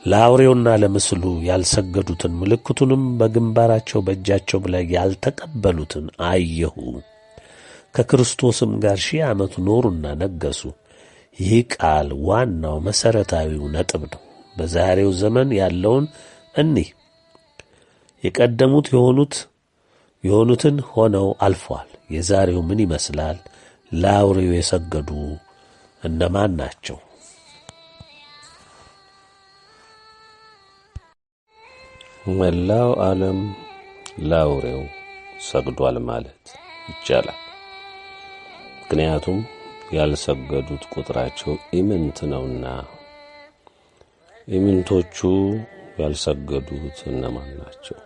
ለአውሬውና ለምስሉ ያልሰገዱትን ምልክቱንም በግንባራቸው በእጃቸው ላይ ያልተቀበሉትን አየሁ። ከክርስቶስም ጋር 1000 ዓመት ኖሩና ነገሱ። ይህ ቃል ዋናው መሠረታዊው ነጥብ ነው። በዛሬው ዘመን ያለውን እኒህ የቀደሙት የሆኑትን ሆነው አልፈዋል። የዛሬው ምን ይመስላል? ለአውሬው የሰገዱ እነማን ናቸው? መላው ዓለም ለአውሬው ሰግዷል ማለት ይቻላል። ምክንያቱም ያልሰገዱት ቁጥራቸው ኢምንት ነውና። ኢምንቶቹ ያልሰገዱት እነማን ናቸው?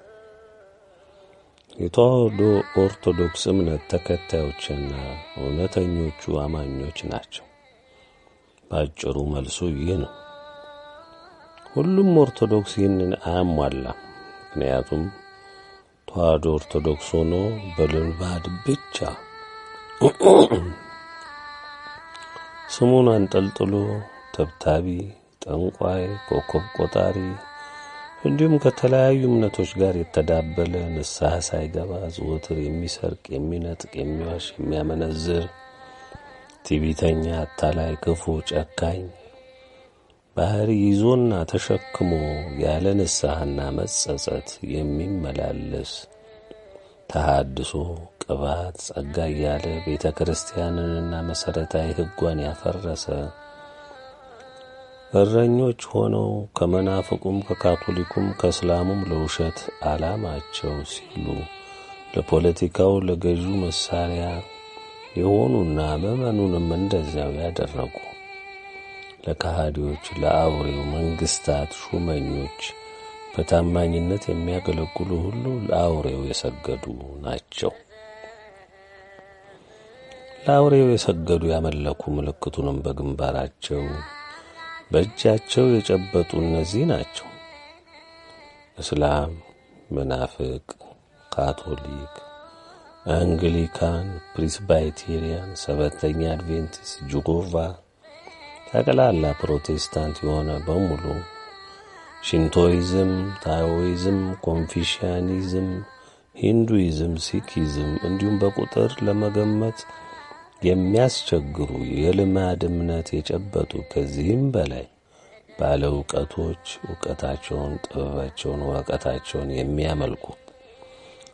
የተዋሕዶ ኦርቶዶክስ እምነት ተከታዮችና እውነተኞቹ አማኞች ናቸው። ባጭሩ መልሱ ይህ ነው። ሁሉም ኦርቶዶክስ ይህንን አያሟላም። ምክንያቱም ተዋሕዶ ኦርቶዶክስ ሆኖ በልማድ ብቻ ስሙን አንጠልጥሎ ተብታቢ፣ ጠንቋይ፣ ኮከብ ቆጣሪ እንዲሁም ከተለያዩ እምነቶች ጋር የተዳበለ ንስሐ ሳይገባ ዘወትር የሚሰርቅ፣ የሚነጥቅ፣ የሚዋሽ፣ የሚያመነዝር፣ ትዕቢተኛ፣ አታላይ፣ ክፉ፣ ጨካኝ ባህሪ ይዞና ተሸክሞ ያለ ንስሐና መጸጸት የሚመላለስ ተሐድሶ፣ ቅባት፣ ጸጋ እያለ ቤተ ክርስቲያንንና መሠረታዊ ሕጓን ያፈረሰ እረኞች ሆነው ከመናፍቁም ከካቶሊኩም ከእስላሙም ለውሸት ዓላማቸው ሲሉ ለፖለቲካው ለገዢው መሳሪያ የሆኑና ምዕመኑንም እንደዚያው ያደረጉ ለከሃዲዎች ለአውሬው መንግስታት ሹመኞች በታማኝነት የሚያገለግሉ ሁሉ ለአውሬው የሰገዱ ናቸው። ለአውሬው የሰገዱ ያመለኩ ምልክቱንም በግንባራቸው በእጃቸው የጨበጡ እነዚህ ናቸው። እስላም፣ መናፍቅ፣ ካቶሊክ፣ አንግሊካን፣ ፕሪስባይቴሪያን፣ ሰበተኛ አድቬንቲስት፣ ጆሆቫ፣ ጠቅላላ ፕሮቴስታንት የሆነ በሙሉ ሽንቶይዝም፣ ታኦይዝም፣ ኮንፊሽያኒዝም፣ ሂንዱይዝም፣ ሲኪዝም እንዲሁም በቁጥር ለመገመት የሚያስቸግሩ የልማድ እምነት የጨበጡ ከዚህም በላይ ባለ ዕውቀቶች ዕውቀታቸውን፣ ጥበባቸውን፣ ወረቀታቸውን የሚያመልኩ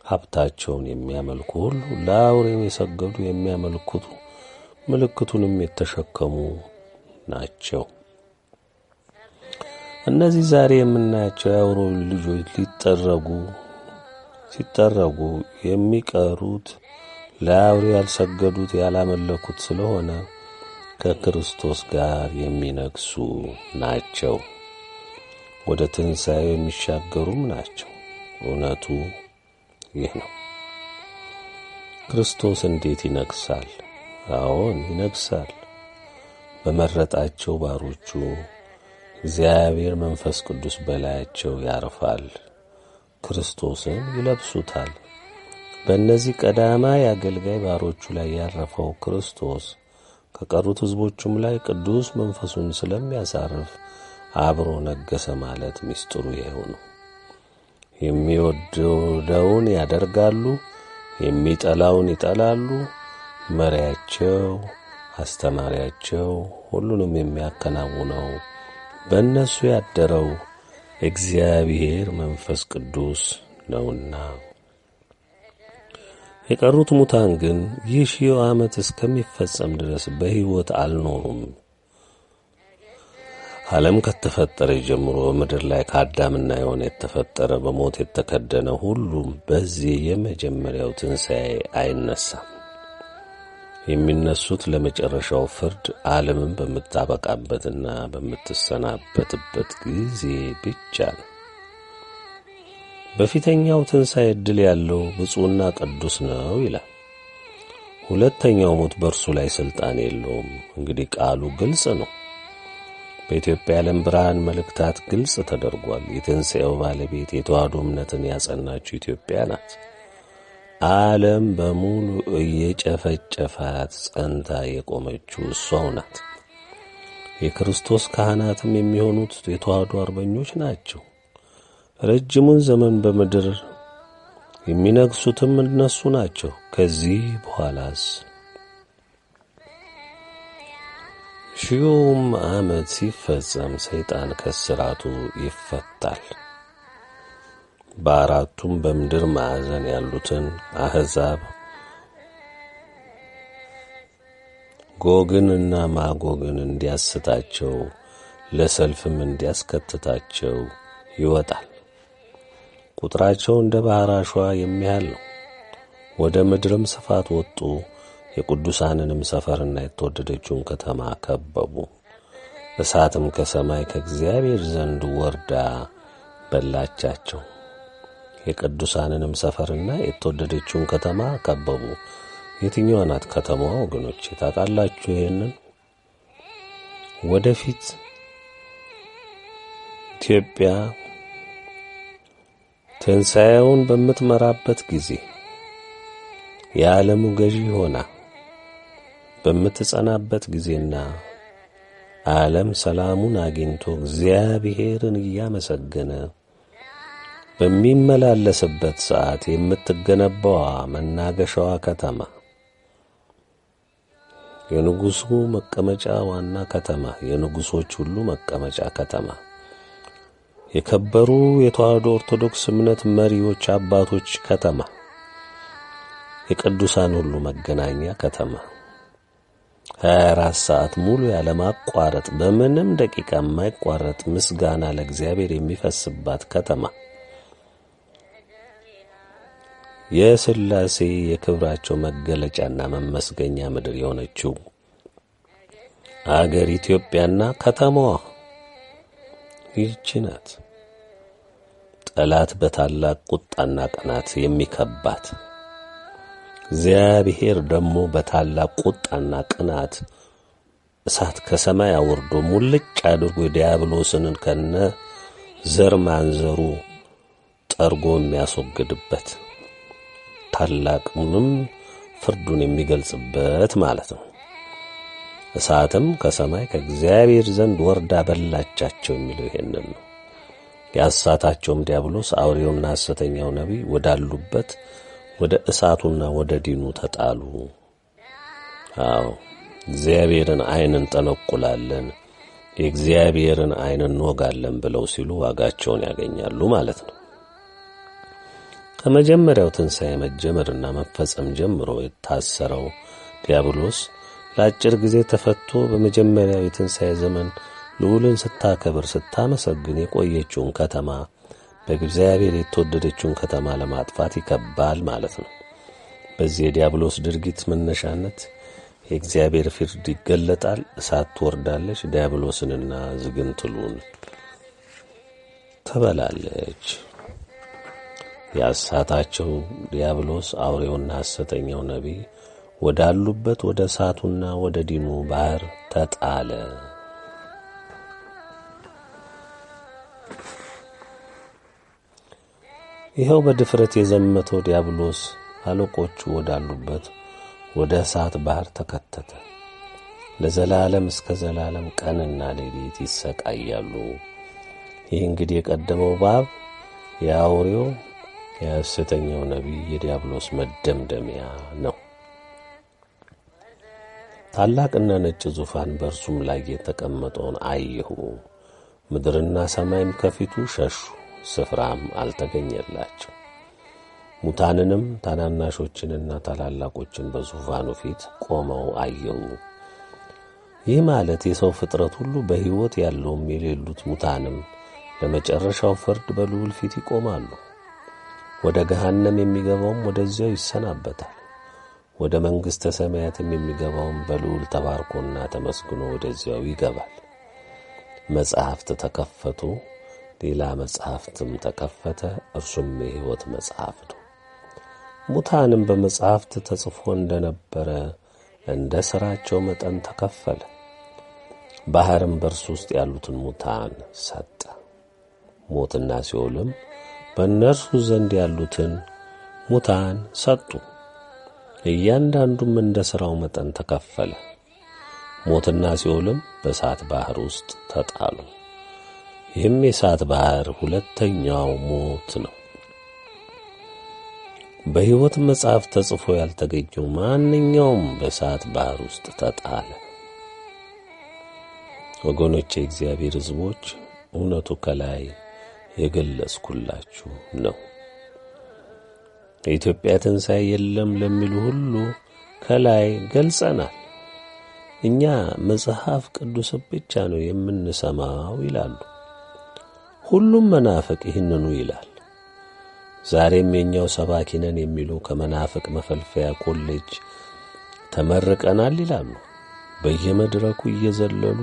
ሀብታቸውን የሚያመልኩ ሁሉ ለአውሬው የሰገዱ የሚያመልኩት ምልክቱንም የተሸከሙ ናቸው። እነዚህ ዛሬ የምናያቸው የአውሬው ልጆች ሲጠረጉ የሚቀሩት ለአውሬው ያልሰገዱት ያላመለኩት ስለሆነ ከክርስቶስ ጋር የሚነግሱ ናቸው። ወደ ትንሣኤው የሚሻገሩም ናቸው። እውነቱ ይህ ነው። ክርስቶስ እንዴት ይነግሣል? አዎን ይነግሣል። በመረጣቸው ባሮቹ እግዚአብሔር መንፈስ ቅዱስ በላያቸው ያርፋል። ክርስቶስን ይለብሱታል። በእነዚህ ቀዳማይ አገልጋይ ባሮቹ ላይ ያረፈው ክርስቶስ ከቀሩት ሕዝቦቹም ላይ ቅዱስ መንፈሱን ስለሚያሳርፍ አብሮ ነገሰ ማለት ምስጢሩ ይኸው ነው። የሚወደውን ያደርጋሉ፣ የሚጠላውን ይጠላሉ። መሪያቸው፣ አስተማሪያቸው፣ ሁሉንም የሚያከናውነው በእነሱ ያደረው እግዚአብሔር መንፈስ ቅዱስ ነውና። የቀሩት ሙታን ግን ይህ 1000 ዓመት እስከሚፈጸም ድረስ በሕይወት አልኖሩም። ዓለም ከተፈጠረ ጀምሮ በምድር ላይ ከአዳምና ሔዋን የተፈጠረ በሞት የተከደነ ሁሉም በዚህ የመጀመሪያው ትንሣኤ አይነሳም። የሚነሱት ለመጨረሻው ፍርድ ዓለምን በምታበቃበትና በምትሰናበትበት ጊዜ ብቻ ነው። በፊተኛው ትንሣኤ ዕድል ያለው ብፁዕና ቅዱስ ነው ይላል። ሁለተኛው ሞት በእርሱ ላይ ሥልጣን የለውም። እንግዲህ ቃሉ ግልጽ ነው። በኢትዮጵያ ዓለም ብርሃን መልእክታት ግልጽ ተደርጓል። የትንሣኤው ባለቤት የተዋሕዶ እምነትን ያጸናችው ኢትዮጵያ ናት። ዓለም በሙሉ እየጨፈጨፋት ጸንታ የቆመችው እሷው ናት። የክርስቶስ ካህናትም የሚሆኑት የተዋህዶ አርበኞች ናቸው። ረጅሙን ዘመን በምድር የሚነግሱትም እነሱ ናቸው። ከዚህ በኋላስ ሺውም ዓመት ሲፈጸም ሰይጣን ከስራቱ ይፈታል። በአራቱም በምድር ማዕዘን ያሉትን አሕዛብ ጎግንና ማጎግን እንዲያስታቸው ለሰልፍም እንዲያስከትታቸው ይወጣል። ቁጥራቸው እንደ ባሕር አሸዋ የሚያህል ነው። ወደ ምድርም ስፋት ወጡ። የቅዱሳንንም ሰፈርና የተወደደችውን ከተማ ከበቡ። እሳትም ከሰማይ ከእግዚአብሔር ዘንድ ወርዳ በላቻቸው። የቅዱሳንንም ሰፈርና የተወደደችውን ከተማ ከበቡ። የትኛዋ ናት ከተማዋ ወገኖቼ? ታውቃላችሁ? ይሄንን ወደፊት ኢትዮጵያ ትንሣኤውን በምትመራበት ጊዜ የዓለሙ ገዢ ሆና በምትጸናበት ጊዜና ዓለም ሰላሙን አግኝቶ እግዚአብሔርን እያመሰገነ በሚመላለስበት ሰዓት የምትገነባዋ መናገሻዋ ከተማ የንጉሡ መቀመጫ ዋና ከተማ፣ የንጉሶች ሁሉ መቀመጫ ከተማ፣ የከበሩ የተዋህዶ ኦርቶዶክስ እምነት መሪዎች አባቶች ከተማ፣ የቅዱሳን ሁሉ መገናኛ ከተማ፣ 24 ሰዓት ሙሉ ያለማቋረጥ በምንም ደቂቃ የማይቋረጥ ምስጋና ለእግዚአብሔር የሚፈስባት ከተማ፣ የሥላሴ የክብራቸው መገለጫና መመስገኛ ምድር የሆነችው አገር ኢትዮጵያና ከተማዋ ይህች ናት። ጠላት በታላቅ ቁጣና ቅናት የሚከባት፣ እግዚአብሔር ደግሞ በታላቅ ቁጣና ቅናት እሳት ከሰማይ አውርዶ ሙልጭ አድርጎ ዲያብሎስን ከነ ዘር ማንዘሩ ጠርጎ የሚያስወግድበት ታላቅንም ፍርዱን የሚገልጽበት ማለት ነው። እሳትም ከሰማይ ከእግዚአብሔር ዘንድ ወርዳ በላቻቸው የሚለው ይሄንን ነው። ያሳታቸውም ዲያብሎስ አውሬውና ሐሰተኛው ነቢይ ወዳሉበት ወደ እሳቱና ወደ ዲኑ ተጣሉ። እግዚአብሔርን ዓይን እንጠነቁላለን፣ የእግዚአብሔርን ዓይን እንወጋለን ብለው ሲሉ ዋጋቸውን ያገኛሉ ማለት ነው። ከመጀመሪያው ትንሣኤ መጀመርና መፈጸም ጀምሮ የታሰረው ዲያብሎስ ለአጭር ጊዜ ተፈቶ በመጀመሪያው የትንሣኤ ዘመን ልዑልን ስታከብር ስታመሰግን የቆየችውን ከተማ በእግዚአብሔር የተወደደችውን ከተማ ለማጥፋት ይከባል ማለት ነው። በዚህ የዲያብሎስ ድርጊት መነሻነት የእግዚአብሔር ፍርድ ይገለጣል። እሳት ትወርዳለች፣ ዲያብሎስንና ዝግንትሉን ትበላለች። ያሳታቸው ዲያብሎስ አውሬውና ሐሰተኛው ነቢይ ወዳሉበት ወደ እሳቱና ወደ ዲኑ ባህር ተጣለ። ይኸው በድፍረት የዘመተው ዲያብሎስ አለቆቹ ወዳሉበት ወደ እሳት ባህር ተከተተ። ለዘላለም እስከ ዘላለም ቀንና ሌሊት ይሰቃያሉ። ይህ እንግዲህ የቀደመው እባብ የአውሬው የሐሰተኛው ነቢይ የዲያብሎስ መደምደሚያ ነው። ታላቅና ነጭ ዙፋን በእርሱም ላይ የተቀመጠውን አየሁ። ምድርና ሰማይም ከፊቱ ሸሹ፣ ስፍራም አልተገኘላቸው። ሙታንንም ታናናሾችንና ታላላቆችን በዙፋኑ ፊት ቆመው አየሁ። ይህ ማለት የሰው ፍጥረት ሁሉ በሕይወት ያለውም የሌሉት ሙታንም ለመጨረሻው ፍርድ በልዑል ፊት ይቆማሉ። ወደ ገሃነም የሚገባውም ወደዚያው ይሰናበታል። ወደ መንግሥተ ሰማያትም የሚገባውም በልዑል ተባርኮና ተመስግኖ ወደዚያው ይገባል። መጻሕፍት ተከፈቱ፣ ሌላ መጻሕፍትም ተከፈተ፣ እርሱም የሕይወት መጽሐፍ ነው። ሙታንም በመጻሕፍት ተጽፎ እንደነበረ እንደ ሥራቸው መጠን ተከፈለ። ባሕርም በእርሱ ውስጥ ያሉትን ሙታን ሰጠ። ሞትና ሲኦልም በእነርሱ ዘንድ ያሉትን ሙታን ሰጡ። እያንዳንዱም እንደ ሥራው መጠን ተከፈለ። ሞትና ሲኦልም በእሳት ባህር ውስጥ ተጣሉ። ይህም የእሳት ባህር ሁለተኛው ሞት ነው። በሕይወት መጽሐፍ ተጽፎ ያልተገኘው ማንኛውም በእሳት ባህር ውስጥ ተጣለ። ወገኖቼ፣ እግዚአብሔር ሕዝቦች፣ እውነቱ ከላይ የገለጽኩላችሁ ነው። የኢትዮጵያ ትንሣኤ የለም ለሚሉ ሁሉ ከላይ ገልጸናል። እኛ መጽሐፍ ቅዱስ ብቻ ነው የምንሰማው ይላሉ። ሁሉም መናፍቅ ይህንኑ ይላል። ዛሬም የኛው ሰባኪ ነን የሚሉ ከመናፍቅ መፈልፈያ ኮሌጅ ተመርቀናል ይላሉ። በየመድረኩ እየዘለሉ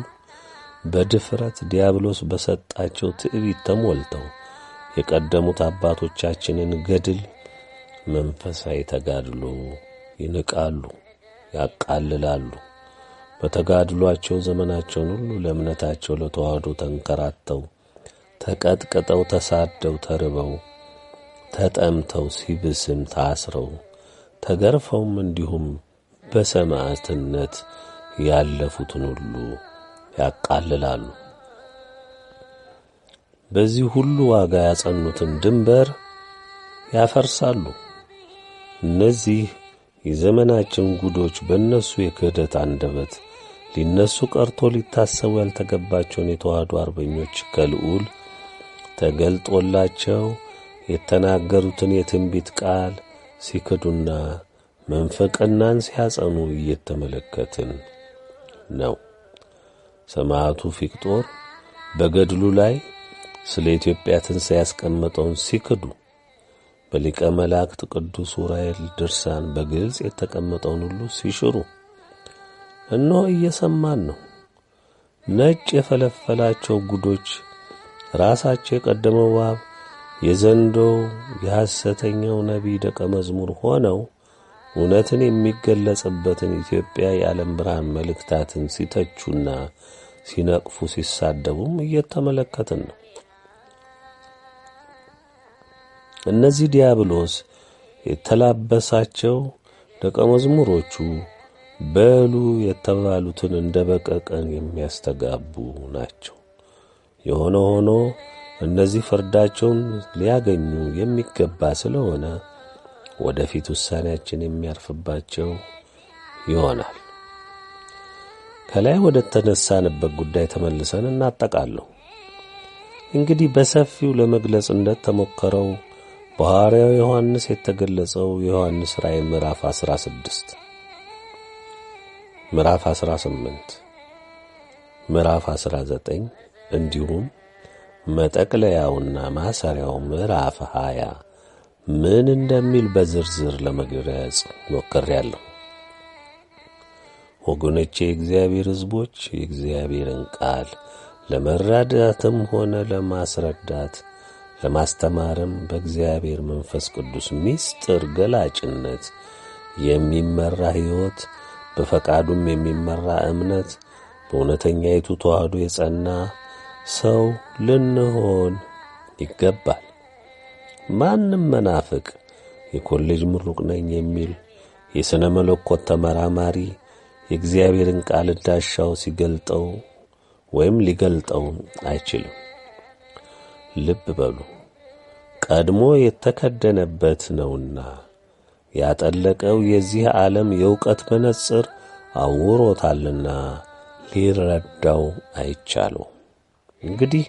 በድፍረት ዲያብሎስ በሰጣቸው ትዕቢት ተሞልተው የቀደሙት አባቶቻችንን ገድል፣ መንፈሳዊ ተጋድሎ ይንቃሉ፣ ያቃልላሉ። በተጋድሏቸው ዘመናቸውን ሁሉ ለእምነታቸው ለተዋህዶ ተንከራተው፣ ተቀጥቅጠው፣ ተሳደው፣ ተርበው፣ ተጠምተው፣ ሲብስም ታስረው፣ ተገርፈውም እንዲሁም በሰማዕትነት ያለፉትን ሁሉ ያቃልላሉ። በዚህ ሁሉ ዋጋ ያጸኑትን ድንበር ያፈርሳሉ። እነዚህ የዘመናችን ጉዶች በእነሱ የክህደት አንደበት ሊነሱ ቀርቶ ሊታሰቡ ያልተገባቸውን የተዋህዶ አርበኞች ከልዑል ተገልጦላቸው የተናገሩትን የትንቢት ቃል ሲክዱና መንፈቅናን ሲያጸኑ እየተመለከትን ነው። ሰማዕቱ ፊቅጦር በገድሉ ላይ ስለ ኢትዮጵያ ትንሣኤ ያስቀመጠውን ሲክዱ፣ በሊቀ መላእክት ቅዱስ ዑራኤል ድርሳን በግልጽ የተቀመጠውን ሁሉ ሲሽሩ እነሆ እየሰማን ነው። ነጭ የፈለፈላቸው ጉዶች ራሳቸው የቀደመው እባብ የዘንዶው የሐሰተኛው ነቢይ ደቀ መዝሙር ሆነው እውነትን የሚገለጽበትን ኢትዮጵያ የዓለም ብርሃን መልእክታትን ሲተቹና ሲነቅፉ ሲሳደቡም እየተመለከትን ነው። እነዚህ ዲያብሎስ የተላበሳቸው ደቀ መዝሙሮቹ በሉ የተባሉትን እንደ በቀቀን የሚያስተጋቡ ናቸው። የሆነ ሆኖ እነዚህ ፍርዳቸውን ሊያገኙ የሚገባ ስለሆነ ወደፊት ውሳኔያችን የሚያርፍባቸው ይሆናል። ከላይ ወደ ተነሳንበት ጉዳይ ተመልሰን እናጠቃለሁ። እንግዲህ በሰፊው ለመግለጽ እንደተሞከረው በሐዋርያው ዮሐንስ የተገለጸው የዮሐንስ ራእይ ምዕራፍ 16፣ ምዕራፍ 18፣ ምዕራፍ 19 እንዲሁም መጠቅለያውና ማሰሪያው ምዕራፍ 20 ምን እንደሚል በዝርዝር ለመግለጽ ሞክሬያለሁ። ወገኖቼ፣ የእግዚአብሔር ሕዝቦች የእግዚአብሔርን ቃል ለመረዳትም ሆነ ለማስረዳት ለማስተማርም በእግዚአብሔር መንፈስ ቅዱስ ምስጢር ገላጭነት የሚመራ ሕይወት፣ በፈቃዱም የሚመራ እምነት፣ በእውነተኛይቱ ተዋህዶ የጸና ሰው ልንሆን ይገባል። ማንም መናፍቅ የኮሌጅ ምሩቅ ነኝ የሚል የሥነ መለኮት ተመራማሪ የእግዚአብሔርን ቃል እንዳሻው ሲገልጠው ወይም ሊገልጠው አይችልም። ልብ በሉ፣ ቀድሞ የተከደነበት ነውና ያጠለቀው የዚህ ዓለም የእውቀት መነጽር አውሮታልና ሊረዳው አይቻለው። እንግዲህ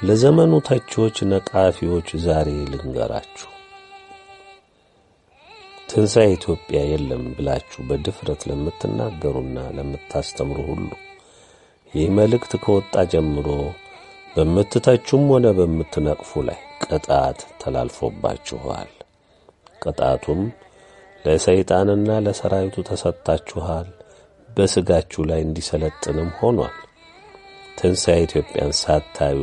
ለዘመኑ ተቾች፣ ነቃፊዎች ዛሬ ልንገራችሁ። ትንሣኤ ኢትዮጵያ የለም ብላችሁ በድፍረት ለምትናገሩና ለምታስተምሩ ሁሉ ይህ መልእክት ከወጣ ጀምሮ በምትተቹም ሆነ በምትነቅፉ ላይ ቅጣት ተላልፎባችኋል። ቅጣቱም ለሰይጣንና ለሰራዊቱ ተሰጥታችኋል፣ በሥጋችሁ ላይ እንዲሰለጥንም ሆኗል። ትንሣኤ ኢትዮጵያን ሳታዩ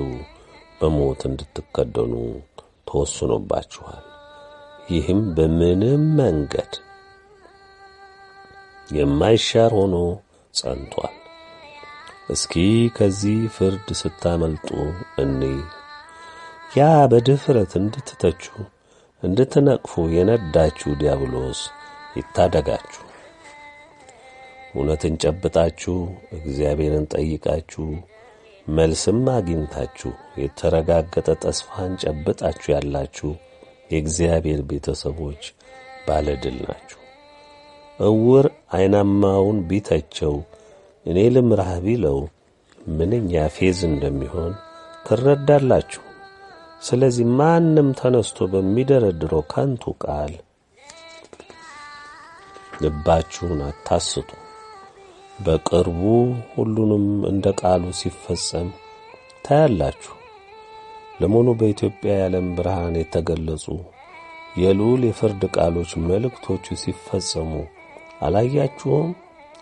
በሞት እንድትከደኑ ተወስኖባችኋል። ይህም በምንም መንገድ የማይሻር ሆኖ ጸንቷል። እስኪ ከዚህ ፍርድ ስታመልጡ ያ በድፍረት እንድትተቹ እንድትነቅፉ የነዳችሁ ዲያብሎስ ይታደጋችሁ። እውነትን ጨብጣችሁ እግዚአብሔርን ጠይቃችሁ መልስም አግኝታችሁ የተረጋገጠ ተስፋን ጨብጣችሁ ያላችሁ የእግዚአብሔር ቤተሰቦች ባለድል ናችሁ። እውር አይናማውን ቢተቸው እኔ ልምራህ ቢለው ምንኛ ፌዝ እንደሚሆን ትረዳላችሁ። ስለዚህ ማንም ተነስቶ በሚደረድረው ከንቱ ቃል ልባችሁን አታስቱ። በቅርቡ ሁሉንም እንደ ቃሉ ሲፈጸም ታያላችሁ። ለመሆኑ በኢትዮጵያ የዓለም ብርሃን የተገለጹ የልዑል የፍርድ ቃሎች መልእክቶቹ ሲፈጸሙ አላያችሁም?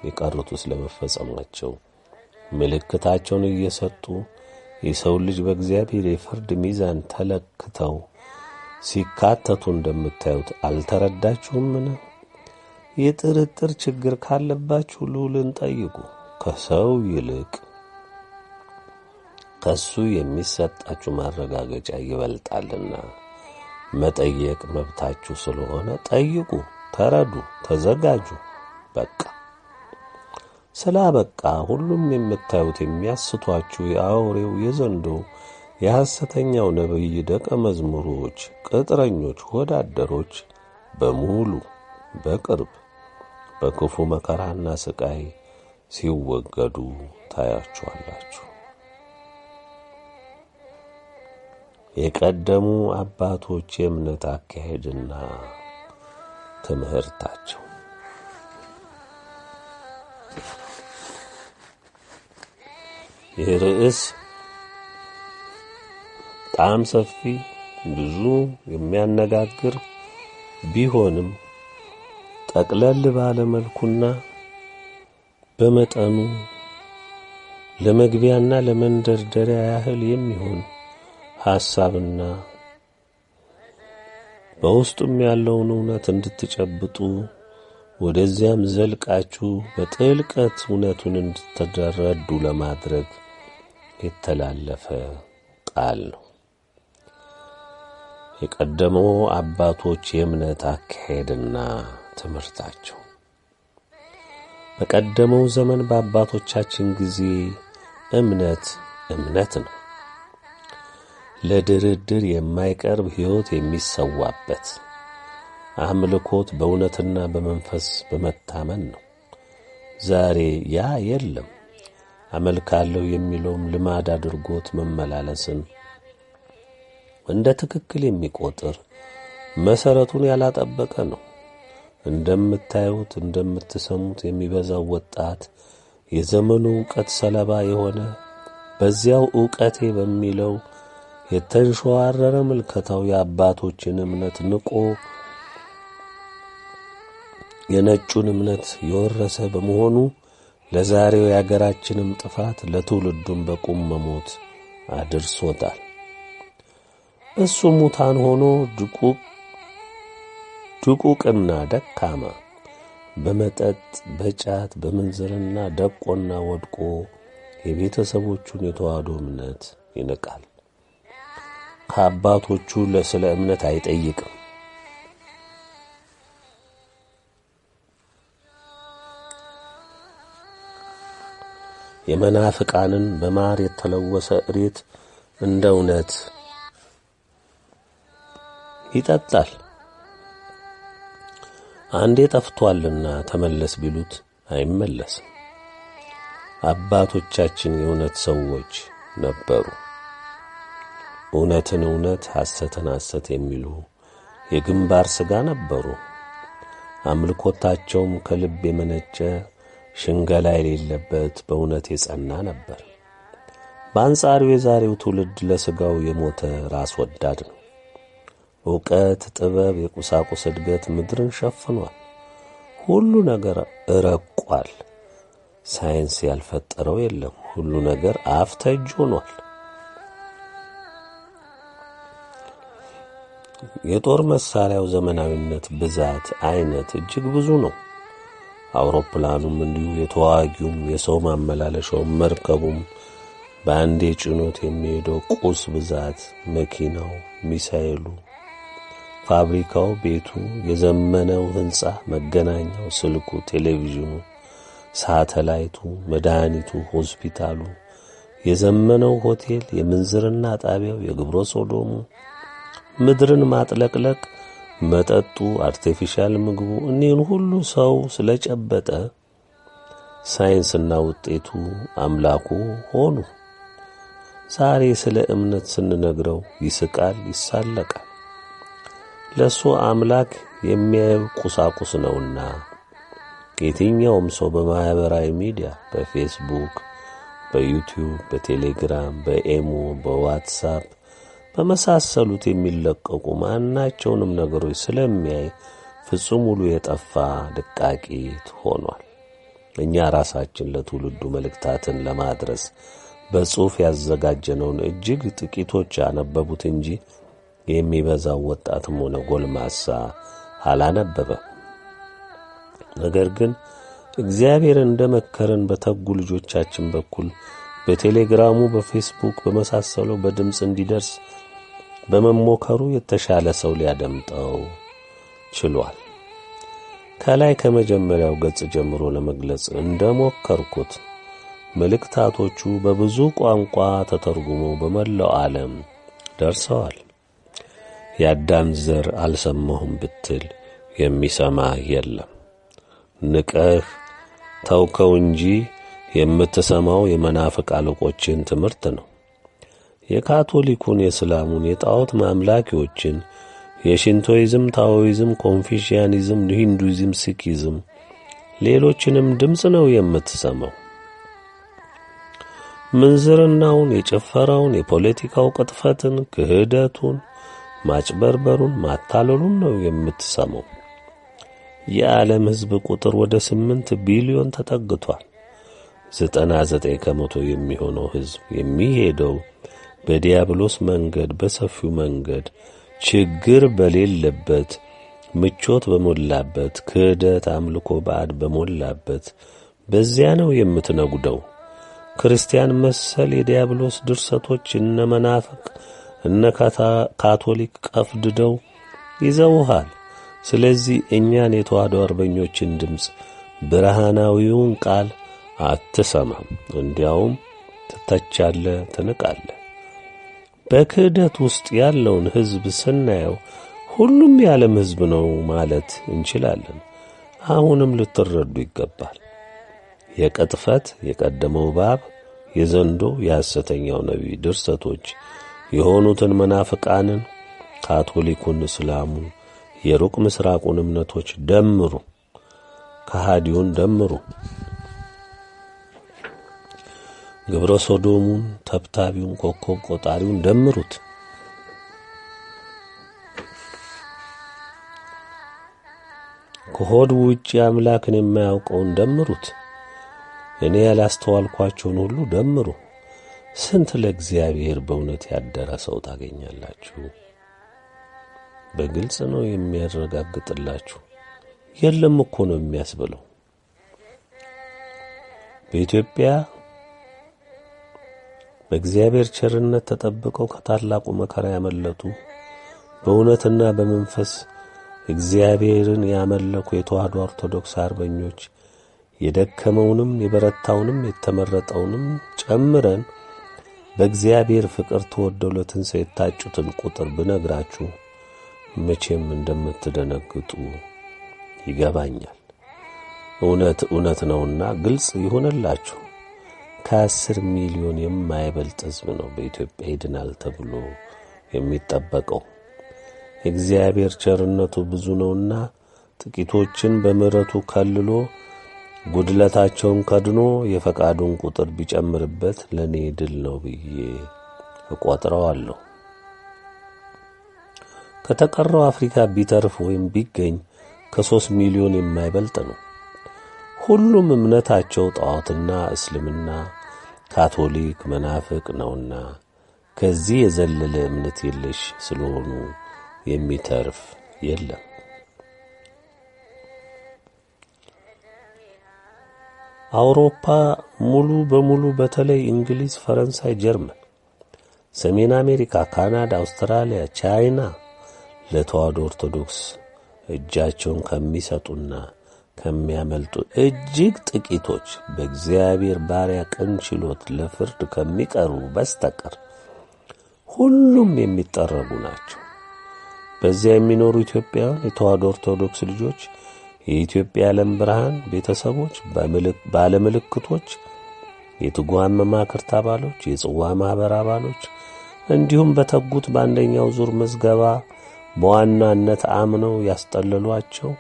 የቀሩትስ ለመፈጸማቸው ምልክታቸውን እየሰጡ የሰው ልጅ በእግዚአብሔር የፍርድ ሚዛን ተለክተው ሲካተቱ እንደምታዩት አልተረዳችሁምን? የጥርጥር ችግር ካለባችሁ ልዑልን ጠይቁ። ከሰው ይልቅ ከሱ የሚሰጣችሁ ማረጋገጫ ይበልጣልና። መጠየቅ መብታችሁ ስለሆነ ጠይቁ፣ ተረዱ፣ ተዘጋጁ። በቃ ስላበቃ ሁሉም የምታዩት የሚያስቷችሁ የአውሬው የዘንዶ የሐሰተኛው ነቢይ ደቀ መዝሙሮች፣ ቅጥረኞች፣ ወዳደሮች በሙሉ በቅርብ በክፉ መከራና ስቃይ ሲወገዱ ታያችኋላችሁ። የቀደሙ አባቶች የእምነት አካሄድና ትምህርታቸው ይህ ርዕስ በጣም ሰፊ ብዙ የሚያነጋግር ቢሆንም ጠቅለል ባለ መልኩና በመጠኑ ለመግቢያና ለመንደርደሪያ ያህል የሚሆን ሐሳብና በውስጡም ያለውን እውነት እንድትጨብጡ ወደዚያም ዘልቃችሁ በጥልቀት እውነቱን እንድትረዱ ለማድረግ የተላለፈ ቃል ነው። የቀደመው አባቶች የእምነት አካሄድና ትምህርታቸው በቀደመው ዘመን በአባቶቻችን ጊዜ እምነት ነው። ለድርድር የማይቀርብ ሕይወት የሚሰዋበት አምልኮት በእውነትና በመንፈስ በመታመን ነው። ዛሬ ያ የለም። አመልካለሁ የሚለውም ልማድ አድርጎት መመላለስን እንደ ትክክል የሚቆጥር መሰረቱን ያላጠበቀ ነው። እንደምታዩት እንደምትሰሙት የሚበዛው ወጣት የዘመኑ ዕውቀት ሰለባ የሆነ በዚያው ዕውቀቴ በሚለው የተንሸዋረረ ምልከታው የአባቶችን እምነት ንቆ የነጩን እምነት የወረሰ በመሆኑ ለዛሬው የአገራችንም ጥፋት ለትውልዱም በቁም መሞት አድርሶታል። እሱ ሙታን ሆኖ ድቁቅና ደካማ በመጠጥ በጫት በምንዝርና ደቆና ወድቆ የቤተሰቦቹን የተዋህዶ እምነት ይንቃል። ከአባቶቹ ስለ እምነት አይጠይቅም። የመናፍቃንን በማር የተለወሰ እሬት እንደ እውነት ይጠጣል። አንዴ ጠፍቷልና ተመለስ ቢሉት አይመለስም። አባቶቻችን የእውነት ሰዎች ነበሩ። እውነትን እውነት ሐሰትን ሐሰት የሚሉ የግንባር ሥጋ ነበሩ። አምልኮታቸውም ከልብ የመነጨ ሽንገላ የሌለበት በእውነት የጸና ነበር። በአንጻሩ የዛሬው ትውልድ ለሥጋው የሞተ ራስ ወዳድ ነው። ዕውቀት፣ ጥበብ፣ የቁሳቁስ እድገት ምድርን ሸፍኗል። ሁሉ ነገር እረቋል። ሳይንስ ያልፈጠረው የለም። ሁሉ ነገር አፍተጅ ሆኗል። የጦር መሳሪያው ዘመናዊነት፣ ብዛት፣ አይነት እጅግ ብዙ ነው። አውሮፕላኑም እንዲሁ፣ የተዋጊውም፣ የሰው ማመላለሻውም፣ መርከቡም፣ በአንዴ ጭኖት የሚሄደው ቁስ ብዛት፣ መኪናው፣ ሚሳኤሉ፣ ፋብሪካው፣ ቤቱ፣ የዘመነው ሕንጻ፣ መገናኛው፣ ስልኩ፣ ቴሌቪዥኑ፣ ሳተላይቱ፣ መድኃኒቱ፣ ሆስፒታሉ፣ የዘመነው ሆቴል፣ የምንዝርና ጣቢያው፣ የግብረ ሶዶሙ፣ ምድርን ማጥለቅለቅ፣ መጠጡ፣ አርቴፊሻል ምግቡ፣ እኒህን ሁሉ ሰው ስለጨበጠ ሳይንስና ውጤቱ አምላኩ ሆኑ። ዛሬ ስለ እምነት ስንነግረው ይስቃል፣ ይሳለቃል። ለሱ አምላክ የሚያየው ቁሳቁስ ነውና የትኛውም ሰው በማህበራዊ ሚዲያ በፌስቡክ፣ በዩቲዩብ፣ በቴሌግራም፣ በኤሞ፣ በዋትስአፕ በመሳሰሉት የሚለቀቁ ማናቸውንም ነገሮች ስለሚያይ ፍጹም ሙሉ የጠፋ ድቃቂት ሆኗል። እኛ ራሳችን ለትውልዱ መልእክታትን ለማድረስ በጽሑፍ ያዘጋጀነውን እጅግ ጥቂቶች ያነበቡት እንጂ የሚበዛው ወጣትም ሆነ ጎልማሳ አላነበበም። ነገር ግን እግዚአብሔር እንደመከረን በተጉ ልጆቻችን በኩል በቴሌግራሙ፣ በፌስቡክ በመሳሰለው በድምፅ እንዲደርስ በመሞከሩ የተሻለ ሰው ሊያደምጠው ችሏል። ከላይ ከመጀመሪያው ገጽ ጀምሮ ለመግለጽ እንደሞከርኩት መልእክታቶቹ በብዙ ቋንቋ ተተርጉመው በመላው ዓለም ደርሰዋል። የአዳም ዘር አልሰማሁም ብትል የሚሰማ የለም። ንቀህ ተውከው እንጂ የምትሰማው የመናፍቅ አለቆችን ትምህርት ነው። የካቶሊኩን፣ የእስላሙን፣ የጣዖት ማምላኪዎችን፣ የሽንቶይዝም፣ ታኦይዝም፣ ኮንፊሽያኒዝም፣ ሂንዱይዝም፣ ሲኪዝም ሌሎችንም ድምፅ ነው የምትሰማው። ምንዝርናውን፣ የጭፈራውን፣ የፖለቲካው ቅጥፈትን፣ ክህደቱን፣ ማጭበርበሩን፣ ማታለሉን ነው የምትሰማው። የዓለም ሕዝብ ቁጥር ወደ 8 ቢሊዮን ተጠግቷል። 99 ከመቶ የሚሆነው ሕዝብ የሚሄደው በዲያብሎስ መንገድ፣ በሰፊው መንገድ፣ ችግር በሌለበት፣ ምቾት በሞላበት፣ ክህደት፣ አምልኮ ባዕድ በሞላበት በዚያ ነው የምትነጉደው። ክርስቲያን መሰል የዲያብሎስ ድርሰቶች እነ መናፍቅ እነ ካቶሊክ ቀፍድደው ይዘውሃል። ስለዚህ እኛን የተዋህዶ አርበኞችን ድምፅ፣ ብርሃናዊውን ቃል አትሰማም። እንዲያውም ትተቻለህ፣ ትንቃለህ። በክህደት ውስጥ ያለውን ሕዝብ ስናየው ሁሉም የዓለም ሕዝብ ነው ማለት እንችላለን። አሁንም ልትረዱ ይገባል። የቅጥፈት፣ የቀደመው እባብ፣ የዘንዶ፣ የሐሰተኛው ነቢይ ድርሰቶች የሆኑትን መናፍቃንን፣ ካቶሊኩን፣ እስላሙን፣ የሩቅ ምስራቁን እምነቶች ደምሩ፣ ከሃዲውን ደምሩ፣ ግብረ ሶዶሙን፣ ተብታቢውን፣ ኮከብ ቆጣሪውን ደምሩት። ከሆድ ውጭ አምላክን የማያውቀውን ደምሩት። እኔ ያላስተዋልኳቸውን ሁሉ ደምሩ። ስንት ለእግዚአብሔር በእውነት ያደረ ሰው ታገኛላችሁ። በግልጽ ነው የሚያረጋግጥላችሁ። የለም እኮ ነው የሚያስብለው። በኢትዮጵያ በእግዚአብሔር ቸርነት ተጠብቀው ከታላቁ መከራ ያመለጡ በእውነትና በመንፈስ እግዚአብሔርን ያመለኩ የተዋህዶ ኦርቶዶክስ አርበኞች የደከመውንም የበረታውንም የተመረጠውንም ጨምረን በእግዚአብሔር ፍቅር ተወደው ለትንሣኤ የታጩትን ቁጥር ብነግራችሁ መቼም እንደምትደነግጡ ይገባኛል። እውነት ነውና ግልጽ ይሆንላችሁ። ከ10 ሚሊዮን የማይበልጥ ሕዝብ ነው በኢትዮጵያ ይድናል ተብሎ የሚጠበቀው። እግዚአብሔር ቸርነቱ ብዙ ነውና ጥቂቶችን በምሕረቱ ከልሎ ጉድለታቸውን ከድኖ የፈቃዱን ቁጥር ቢጨምርበት ለኔ ድል ነው ብዬ እቆጥረዋለሁ። ከተቀረው አፍሪካ ቢተርፍ ወይም ቢገኝ ከ3 ሚሊዮን የማይበልጥ ነው። ሁሉም እምነታቸው ጣዖትና እስልምና፣ ካቶሊክ፣ መናፍቅ ነውና ከዚህ የዘለለ እምነት የለሽ ስለሆኑ የሚተርፍ የለም። አውሮፓ ሙሉ በሙሉ በተለይ እንግሊዝ፣ ፈረንሳይ፣ ጀርመን፣ ሰሜን አሜሪካ፣ ካናዳ፣ አውስትራሊያ፣ ቻይና ለተዋህዶ ኦርቶዶክስ እጃቸውን ከሚሰጡና ከሚያመልጡ እጅግ ጥቂቶች በእግዚአብሔር ባሪያ ቅን ችሎት ለፍርድ ከሚቀርቡ በስተቀር ሁሉም የሚጠረጉ ናቸው። በዚያ የሚኖሩ ኢትዮጵያውያን የተዋሕዶ ኦርቶዶክስ ልጆች፣ የኢትዮጵያ ዓለም ብርሃን ቤተሰቦች፣ ባለምልክቶች፣ የትጉሃን መማክርት አባሎች፣ የጽዋ ማኅበር አባሎች እንዲሁም በተጉት በአንደኛው ዙር ምዝገባ በዋናነት አምነው ያስጠለሏቸው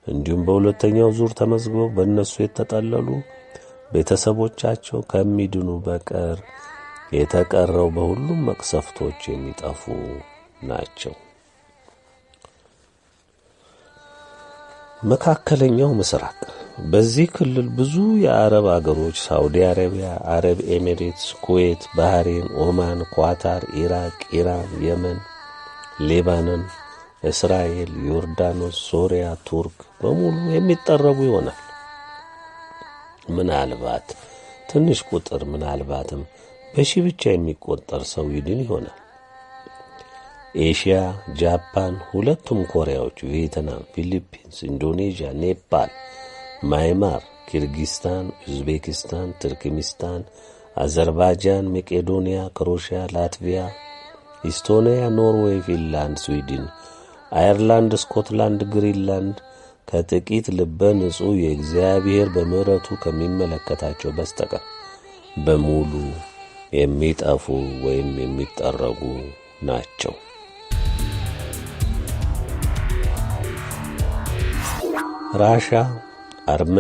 እንዲሁም በሁለተኛው ዙር ተመዝግበው በእነሱ የተጠለሉ ቤተሰቦቻቸው ከሚድኑ በቀር የተቀረው በሁሉም መቅሰፍቶች የሚጠፉ ናቸው። መካከለኛው ምስራቅ። በዚህ ክልል ብዙ የአረብ አገሮች ሳውዲ አረቢያ፣ አረብ ኤሚሬትስ፣ ኩዌት፣ ባህሬን፣ ኦማን፣ ኳታር፣ ኢራቅ፣ ኢራን፣ የመን፣ ሌባኖን፣ እስራኤል፣ ዮርዳኖስ፣ ሶሪያ፣ ቱርክ በሙሉ የሚጠረጉ ይሆናል። ምናልባት ትንሽ ቁጥር ምናልባትም በሺህ ብቻ የሚቆጠር ሰው ይድን ይሆናል። ኤሽያ፣ ጃፓን፣ ሁለቱም ኮሪያዎች፣ ቪየትናም፣ ፊሊፒንስ፣ ኢንዶኔዥያ፣ ኔፓል፣ ማይማር፣ ኪርጊስታን፣ ኡዝቤኪስታን፣ ትርክሚስታን፣ አዘርባይጃን፣ መቄዶንያ፣ ክሮሺያ፣ ላትቪያ፣ ኢስቶኒያ፣ ኖርዌይ፣ ፊንላንድ፣ ስዊድን፣ አየርላንድ፣ ስኮትላንድ፣ ግሪንላንድ ከጥቂት ልበ ንጹሕ የእግዚአብሔር በምሕረቱ ከሚመለከታቸው በስተቀር በሙሉ የሚጠፉ ወይም የሚጠረጉ ናቸው። ራሻ፣ አርመን